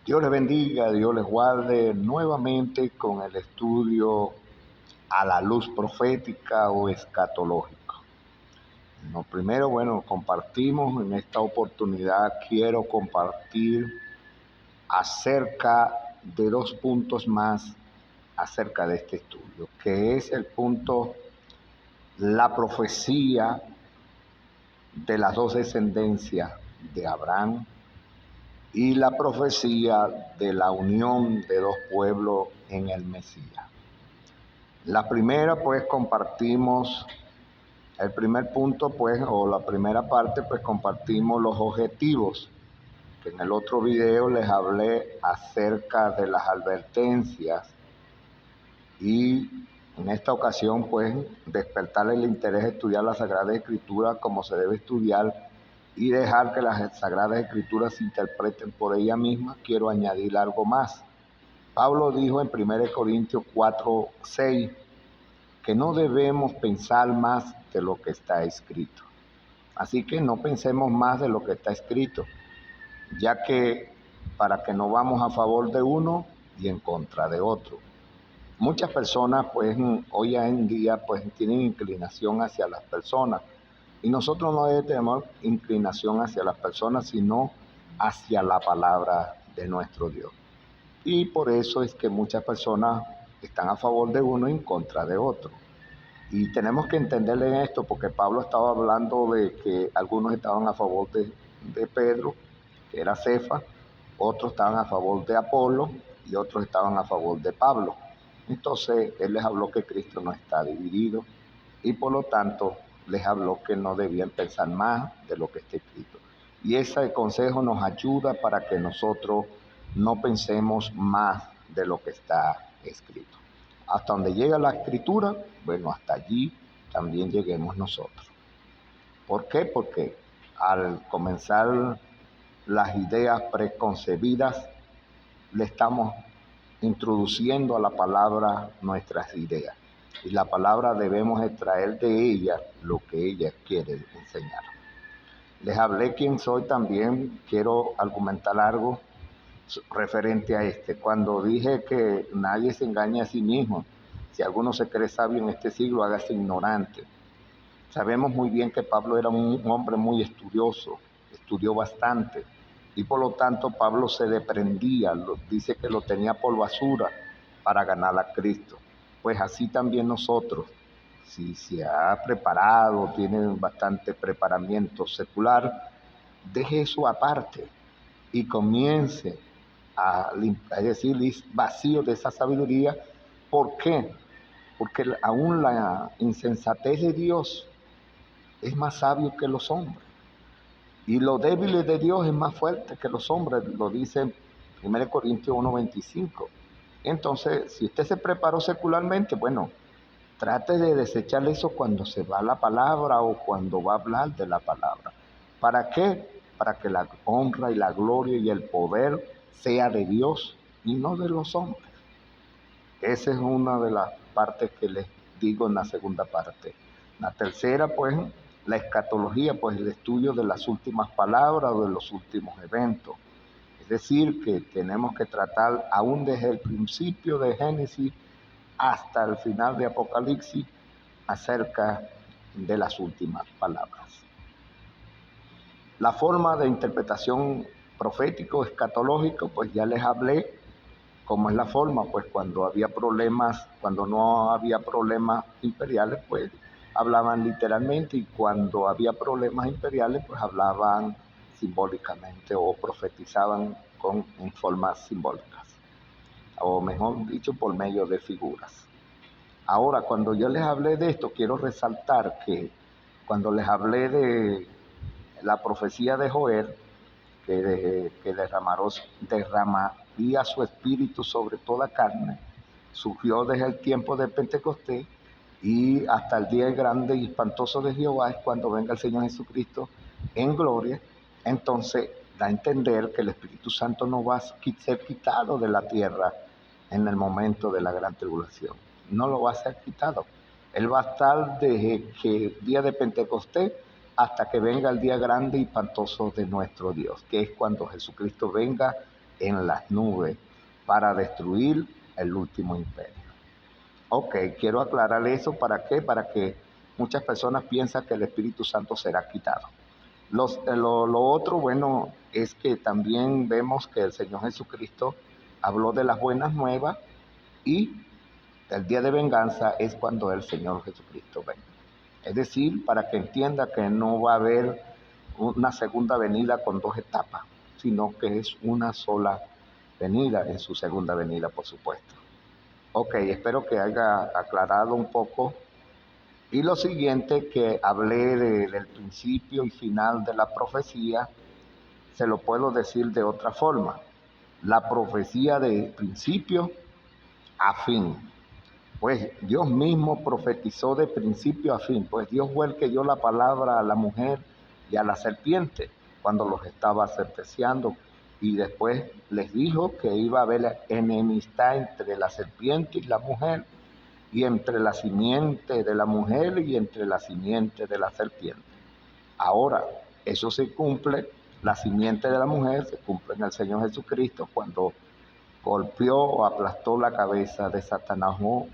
Dios les bendiga, Dios les guarde nuevamente con el estudio a la luz profética o escatológica. Lo primero, compartimos en esta oportunidad, quiero compartir acerca de 2 puntos más acerca de este estudio, que es el punto, la profecía de las 2 descendencias de Abraham y la profecía de la unión de 2 pueblos en el Mesías. La primera, pues compartimos, el primer punto, pues, o la primera parte, pues compartimos los objetivos, que en el otro video les hablé acerca de las advertencias y en esta ocasión, pues, despertar el interés de estudiar la Sagrada Escritura como se debe estudiar y dejar que las Sagradas Escrituras se interpreten por ella misma. Quiero añadir algo más. Pablo dijo en 1 Corintios 4:6 que no debemos pensar más de lo que está escrito. Así que no pensemos más de lo que está escrito, ya que para que no vamos a favor de uno y en contra de otro. Muchas personas, pues, hoy en día, pues, tienen inclinación hacia las personas. Y nosotros no debemos tener inclinación hacia las personas, sino hacia la palabra de nuestro Dios. Y por eso es que muchas personas están a favor de uno y en contra de otro. Y tenemos que entenderle esto, porque Pablo estaba hablando de que algunos estaban a favor de Pedro, que era Cefas, otros estaban a favor de Apolo y otros estaban a favor de Pablo. Entonces él les habló que Cristo no está dividido y por lo tanto les habló que no debían pensar más de lo que está escrito. Y ese consejo nos ayuda para que nosotros no pensemos más de lo que está escrito. Hasta donde llega la escritura, hasta allí también lleguemos nosotros. ¿Por qué? Porque al comenzar las ideas preconcebidas, le estamos introduciendo a la palabra nuestras ideas. Y la palabra debemos extraer de ella lo que ella quiere enseñar. Les hablé quién soy también, quiero argumentar algo referente a Cuando dije que nadie se engaña a sí mismo, si alguno se cree sabio en este siglo, hágase ignorante. Sabemos muy bien que Pablo era un hombre muy estudioso, estudió bastante, y por lo tanto Pablo se desprendía, dice que lo tenía por basura para ganar a Cristo. Pues así también nosotros, si se ha preparado, tiene bastante preparamiento secular, deje eso aparte y comience es decir, vacío de esa sabiduría. ¿Por qué? Porque aún la insensatez de Dios es más sabio que los hombres. Y lo débil de Dios es más fuerte que los hombres, lo dice 1 Corintios 1:25. Entonces, si usted se preparó secularmente, trate de desechar eso cuando se va a la palabra o cuando va a hablar de la palabra. ¿Para qué? Para que la honra y la gloria y el poder sea de Dios y no de los hombres. Esa es una de las partes que les digo en la segunda parte. La tercera, pues, la escatología, pues el estudio de las últimas palabras o de los últimos eventos. Es decir, que tenemos que tratar aún desde el principio de Génesis hasta el final de Apocalipsis acerca de las últimas palabras. La forma de interpretación profético escatológico, pues ya les hablé cómo es la forma. Pues cuando no había problemas imperiales, pues hablaban literalmente, y cuando había problemas imperiales, pues hablaban simbólicamente o profetizaban en formas simbólicas, o mejor dicho, por medio de figuras. Ahora, cuando yo les hablé de esto, quiero resaltar que cuando les hablé de la profecía de Joel, que derramaría su espíritu sobre toda carne, surgió desde el tiempo de Pentecostés y hasta el día grande y espantoso de Jehová, es cuando venga el Señor Jesucristo en gloria. Entonces da a entender que el Espíritu Santo no va a ser quitado de la tierra en el momento de la gran tribulación. No lo va a ser quitado. Él va a estar desde que el día de Pentecostés hasta que venga el día grande y espantoso de nuestro Dios, que es cuando Jesucristo venga en las nubes para destruir el último imperio. Ok, quiero aclarar eso. ¿Para qué? Para que muchas personas piensan que el Espíritu Santo será quitado. Lo otro, bueno, es que también vemos que el Señor Jesucristo habló de las buenas nuevas y el día de venganza es cuando el Señor Jesucristo venga. Es decir, para que entienda que no va a haber una segunda venida con dos etapas, sino que es una sola venida en su segunda venida, por supuesto. Ok, espero que haya aclarado un poco. Y lo siguiente que hablé del principio y final de la profecía, se lo puedo decir de otra forma. La profecía de principio a fin. Pues Dios mismo profetizó de principio a fin, pues Dios fue el que dio la palabra a la mujer y a la serpiente cuando los estaba sentenciando, y después les dijo que iba a haber enemistad entre la serpiente y la mujer, y entre la simiente de la mujer y entre la simiente de la serpiente. Ahora, eso se cumple, la simiente de la mujer se cumple en el Señor Jesucristo cuando golpeó o aplastó la cabeza de Satanás, o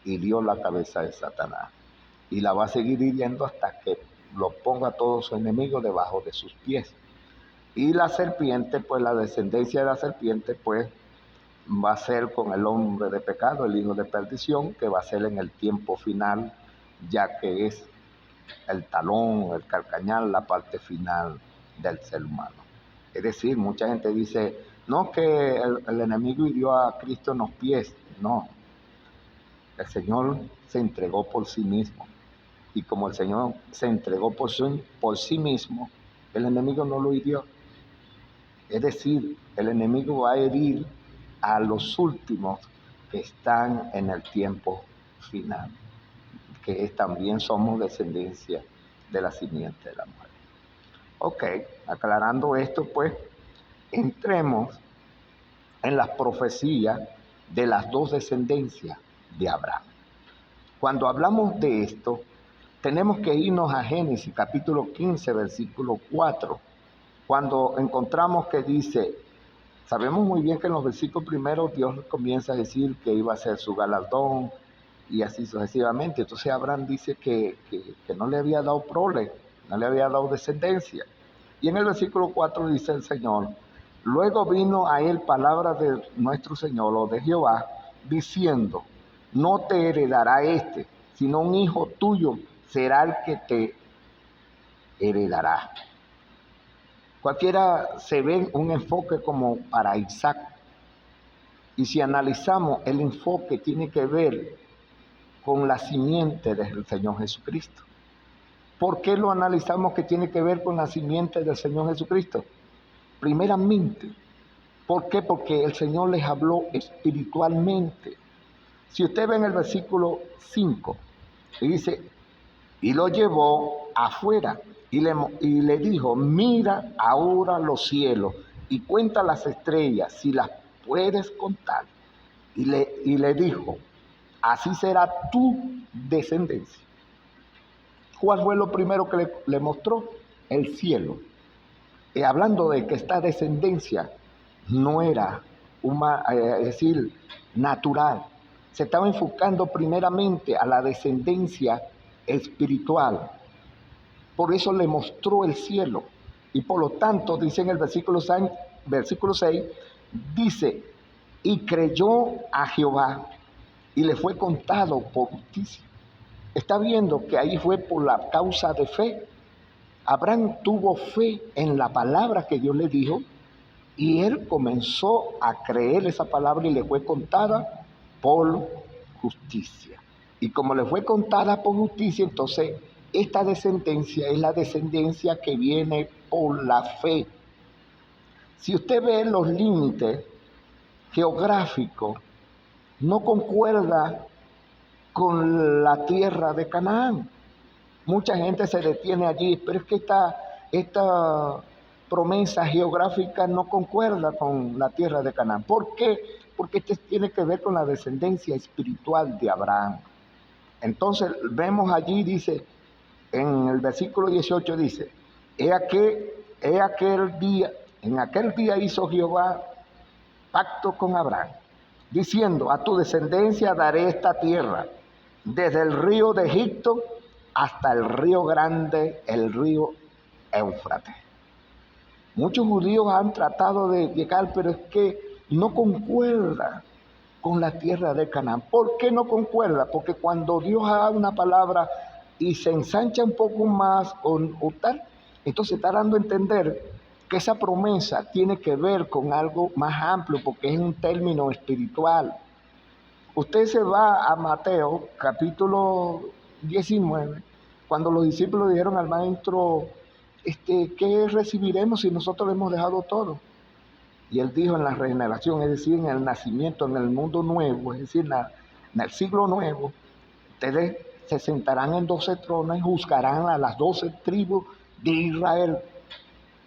hirió la cabeza de Satanás, y la va a seguir hiriendo hasta que lo ponga todo su enemigo debajo de sus pies. Y la serpiente, pues la descendencia de la serpiente, pues va a ser con el hombre de pecado, el hijo de perdición, que va a ser en el tiempo final, ya que es el talón, el calcañar, la parte final del ser humano. Es decir, mucha gente dice, no, que el enemigo hirió a Cristo en los pies. No, el Señor se entregó por sí mismo. Y como el Señor se entregó por sí mismo, el enemigo no lo hirió. Es decir, el enemigo va a herir a los últimos que están en el tiempo final, que también somos descendencia de la simiente de la mujer. Ok, aclarando esto, pues entremos en las profecías de las dos descendencias de Abraham. Cuando hablamos de esto, tenemos que irnos a Génesis capítulo 15, versículo 4, cuando encontramos que dice, sabemos muy bien que en los versículos primeros Dios comienza a decir que iba a ser su galardón y así sucesivamente. Entonces Abraham dice que no le había dado prole, no le había dado descendencia. Y en el versículo 4 dice el Señor, luego vino a él palabra de nuestro Señor o de Jehová, diciendo, no te heredará sino un hijo tuyo será el que te heredará. Cualquiera se ve un enfoque como para Isaac. Y si analizamos, el enfoque tiene que ver con la simiente del Señor Jesucristo. ¿Por qué lo analizamos que tiene que ver con la simiente del Señor Jesucristo? Primeramente, ¿por qué? Porque el Señor les habló espiritualmente. Si usted ve en el versículo 5, y dice, y lo llevó afuera y le dijo, mira ahora los cielos y cuenta las estrellas, si las puedes contar. Y le dijo, así será tu descendencia. ¿Cuál fue lo primero que le mostró? El cielo. Y hablando de que esta descendencia no era es decir, natural. Se estaba enfocando primeramente a la descendencia espiritual. Por eso le mostró el cielo. Y por lo tanto, dice en el versículo 6, dice, y creyó a Jehová y le fue contado por justicia. Está viendo que ahí fue por la causa de fe. Abraham tuvo fe en la palabra que Dios le dijo y él comenzó a creer esa palabra y le fue contada por justicia. Y como le fue contada por justicia, entonces esta descendencia es la descendencia que viene por la fe. Si usted ve los límites geográficos, no concuerda con la tierra de Canaán. Mucha gente se detiene allí, pero es que esta promesa geográfica no concuerda con la tierra de Canaán. ¿Por qué? Porque esto tiene que ver con la descendencia espiritual de Abraham. Entonces vemos allí, dice, en el versículo 18 dice, en aquel día hizo Jehová pacto con Abraham, diciendo: a tu descendencia daré esta tierra, desde el río de Egipto hasta el río grande, el río Éufrates. Muchos judíos han tratado de llegar, pero es que no concuerda con la tierra de Canaán. ¿Por qué no concuerda? Porque cuando Dios haga una palabra y se ensancha un poco más o tal, entonces está dando a entender que esa promesa tiene que ver con algo más amplio, porque es un término espiritual. Usted se va a Mateo capítulo 19, cuando los discípulos dijeron al maestro, ¿qué recibiremos si nosotros le hemos dejado todo? Y él dijo: en la regeneración, es decir, en el nacimiento, en el mundo nuevo, es decir, en el siglo nuevo, ustedes se sentarán en 12 tronos y juzgarán a las 12 tribus de Israel,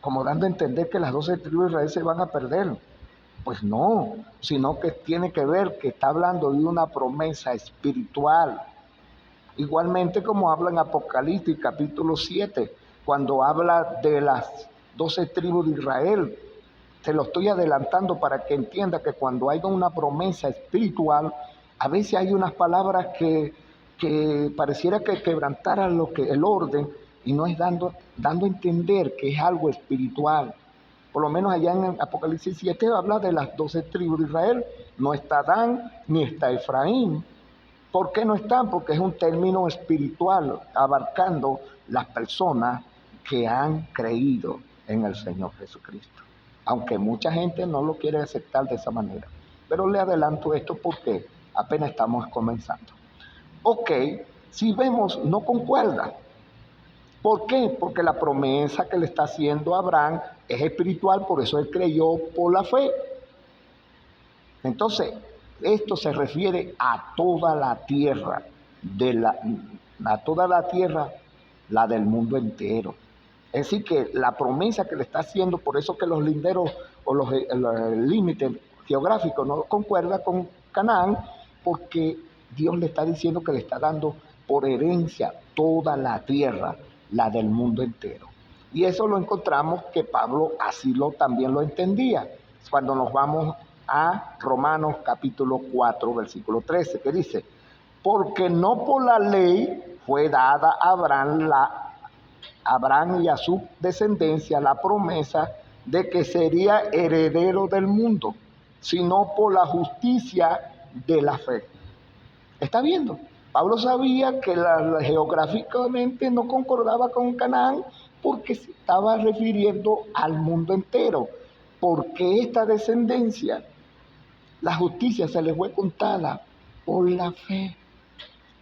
como dando a entender que las 12 tribus de Israel se van a perder. Pues no, sino que tiene que ver que está hablando de una promesa espiritual. Igualmente como habla en Apocalipsis capítulo 7, cuando habla de las 12 tribus de Israel. Se lo estoy adelantando para que entienda que cuando hay una promesa espiritual, a veces hay unas palabras que pareciera que quebrantaran el orden, y no es dando a entender que es algo espiritual. Por lo menos allá en Apocalipsis 7 habla de las 12 tribus de Israel. No está Dan ni está Efraín. ¿Por qué no están? Porque es un término espiritual, abarcando las personas que han creído en el Señor Jesucristo. Aunque mucha gente no lo quiere aceptar de esa manera. Pero le adelanto esto porque apenas estamos comenzando. Ok, si vemos, no concuerda. ¿Por qué? Porque la promesa que le está haciendo Abraham es espiritual, por eso él creyó por la fe. Entonces, esto se refiere a toda la tierra, a toda la tierra, la del mundo entero. Es decir, que la promesa que le está haciendo, por eso que los linderos o los límites geográficos no concuerdan con Canaán, porque Dios le está diciendo que le está dando por herencia toda la tierra, la del mundo entero. Y eso lo encontramos que Pablo así también lo entendía. Cuando nos vamos a Romanos capítulo 4, versículo 13, que dice: porque no por la ley fue dada a Abraham y a su descendencia la promesa de que sería heredero del mundo, sino por la justicia de la fe. ¿Está viendo? Pablo sabía que geográficamente no concordaba con Canaán, porque se estaba refiriendo al mundo entero. Porque esta descendencia, la justicia se les fue contada por la fe.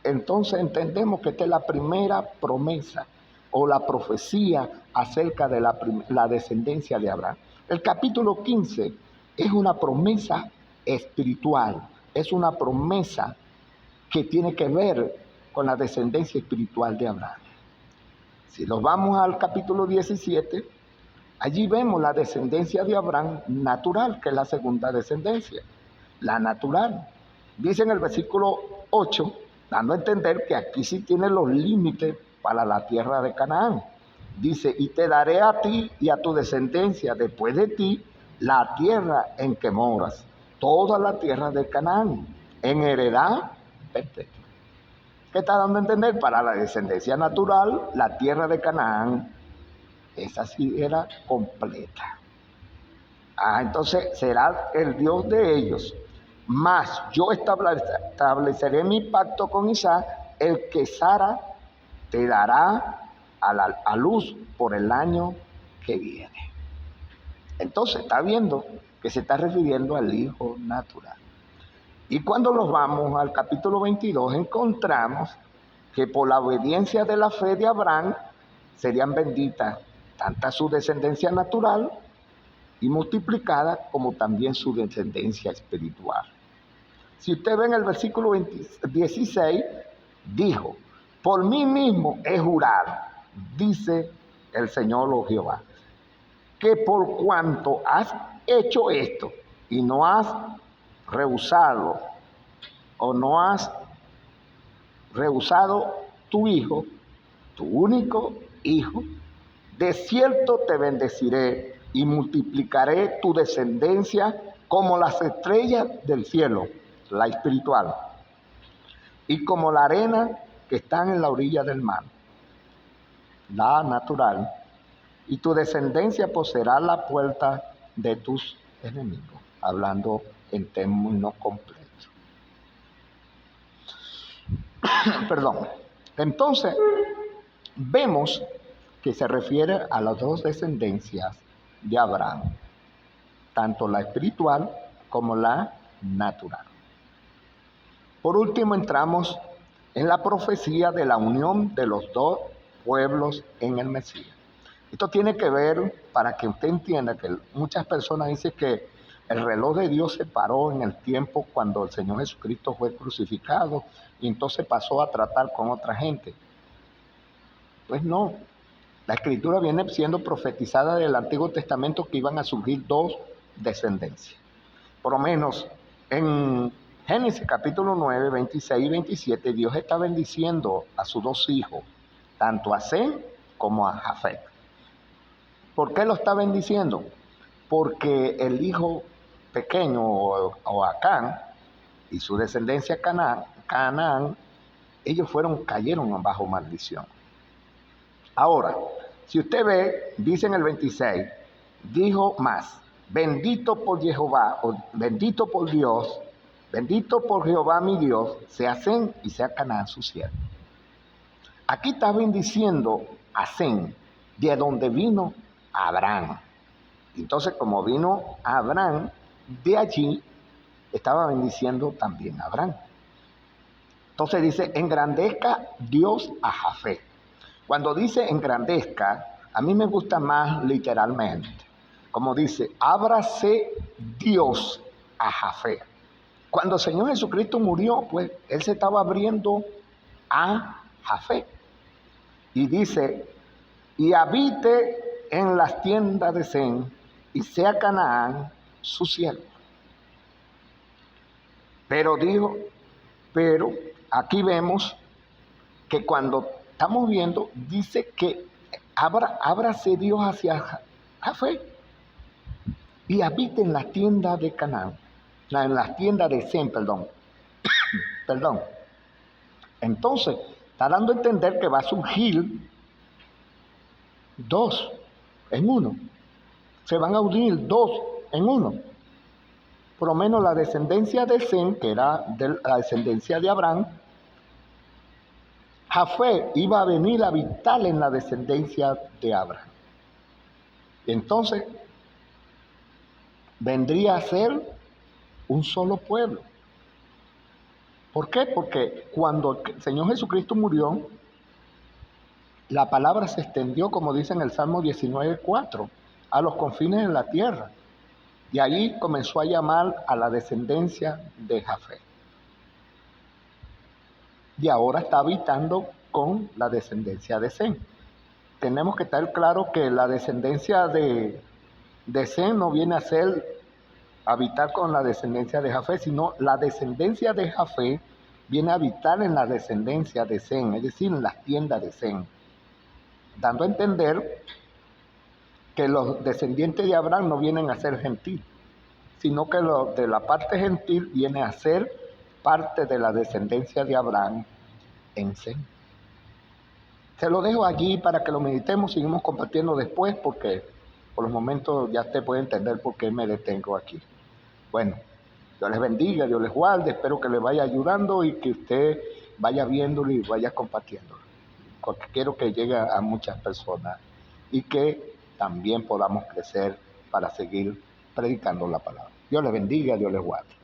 Entonces entendemos que esta es la primera promesa o la profecía acerca de la descendencia de Abraham. El capítulo 15 es una promesa espiritual, es una promesa que tiene que ver con la descendencia espiritual de Abraham. Si nos vamos al capítulo 17, allí vemos la descendencia de Abraham natural, que es la segunda descendencia, la natural. Dice en el versículo 8, dando a entender que aquí sí tiene los límites para la tierra de Canaán. Dice: y te daré a ti y a tu descendencia después de ti la tierra en que moras, toda la tierra de Canaán, en heredad perpetua. ¿Qué está dando a entender? Para la descendencia natural, la tierra de Canaán, esa sí era completa. Entonces será el Dios de ellos. Mas yo estableceré mi pacto con Isaac, el que Sara te dará a luz por el año que viene. Entonces está viendo que se está refiriendo al hijo natural. Y cuando nos vamos al capítulo 22, encontramos que por la obediencia de la fe de Abraham serían benditas tanto su descendencia natural y multiplicada como también su descendencia espiritual. Si usted ve en el versículo 16, dijo: por mí mismo he jurado, dice el Señor o Jehová, que por cuanto has hecho esto y no has rehusado o no has rehusado tu hijo, tu único hijo, de cierto te bendeciré y multiplicaré tu descendencia como las estrellas del cielo, la espiritual, y como la arena que están en la orilla del mar, la natural, y tu descendencia poseerá la puerta de tus enemigos, hablando en términos completos. Perdón. Entonces, vemos que se refiere a las dos descendencias de Abraham, tanto la espiritual como la natural. Por último, entramos en la profecía de la unión de los dos pueblos en el Mesías. Esto tiene que ver, para que usted entienda, que muchas personas dicen que el reloj de Dios se paró en el tiempo cuando el Señor Jesucristo fue crucificado y entonces pasó a tratar con otra gente. Pues no, la Escritura viene siendo profetizada del Antiguo Testamento que iban a surgir dos descendencias. Por lo menos en Génesis capítulo 9, 26 y 27, Dios está bendiciendo a sus dos hijos, tanto a Sem como a Jafet. ¿Por qué lo está bendiciendo? Porque el hijo pequeño o Acán y su descendencia Canaán, ellos cayeron bajo maldición. Ahora, si usted ve, dice en el 26, dijo más, bendito por Jehová, o bendito por Dios, bendito por Jehová mi Dios, sea Sem y sea Canaán su siervo. Aquí está bendiciendo a Sem, de donde vino Abraham. Entonces, como vino Abraham, de allí estaba bendiciendo también a Abraham. Entonces dice, engrandezca Dios a Jafet. Cuando dice engrandezca, a mí me gusta más literalmente. Como dice, ábrase Dios a Jafet. Cuando el Señor Jesucristo murió, pues Él se estaba abriendo a Jafet. Y dice, y habite en las tiendas de Sem, y sea Canaán su siervo. Pero aquí vemos que cuando estamos viendo, dice que ábrase Dios hacia Jafet y habite en las tiendas de Canaán, en las tiendas de Sem, perdón. Entonces, está dando a entender que va a surgir dos en uno. Se van a unir dos en uno. Por lo menos la descendencia de Sem, que era la descendencia de Abraham, Jafet iba a venir a habitar en la descendencia de Abraham. Entonces, vendría a ser un solo pueblo. ¿Por qué? Porque cuando el Señor Jesucristo murió, la palabra se extendió, como dice en el Salmo 19:4, a los confines de la tierra. Y ahí comenzó a llamar a la descendencia de Jafet. Y ahora está habitando con la descendencia de Sem. Tenemos que estar claro que la descendencia de Sem no viene a ser habitar con la descendencia de Jafet, sino la descendencia de Jafet viene a habitar en la descendencia de Sem, es decir, en las tiendas de Sem, dando a entender que los descendientes de Abraham no vienen a ser gentil, sino que los de la parte gentil viene a ser parte de la descendencia de Abraham en Sem. Se lo dejo allí para que lo meditemos, seguimos compartiendo después porque por los momentos ya usted puede entender por qué me detengo aquí. Bueno, Dios les bendiga, Dios les guarde, espero que les vaya ayudando y que usted vaya viéndolo y vaya compartiéndolo, porque quiero que llegue a muchas personas y que también podamos crecer para seguir predicando la palabra. Dios les bendiga, Dios les guarde.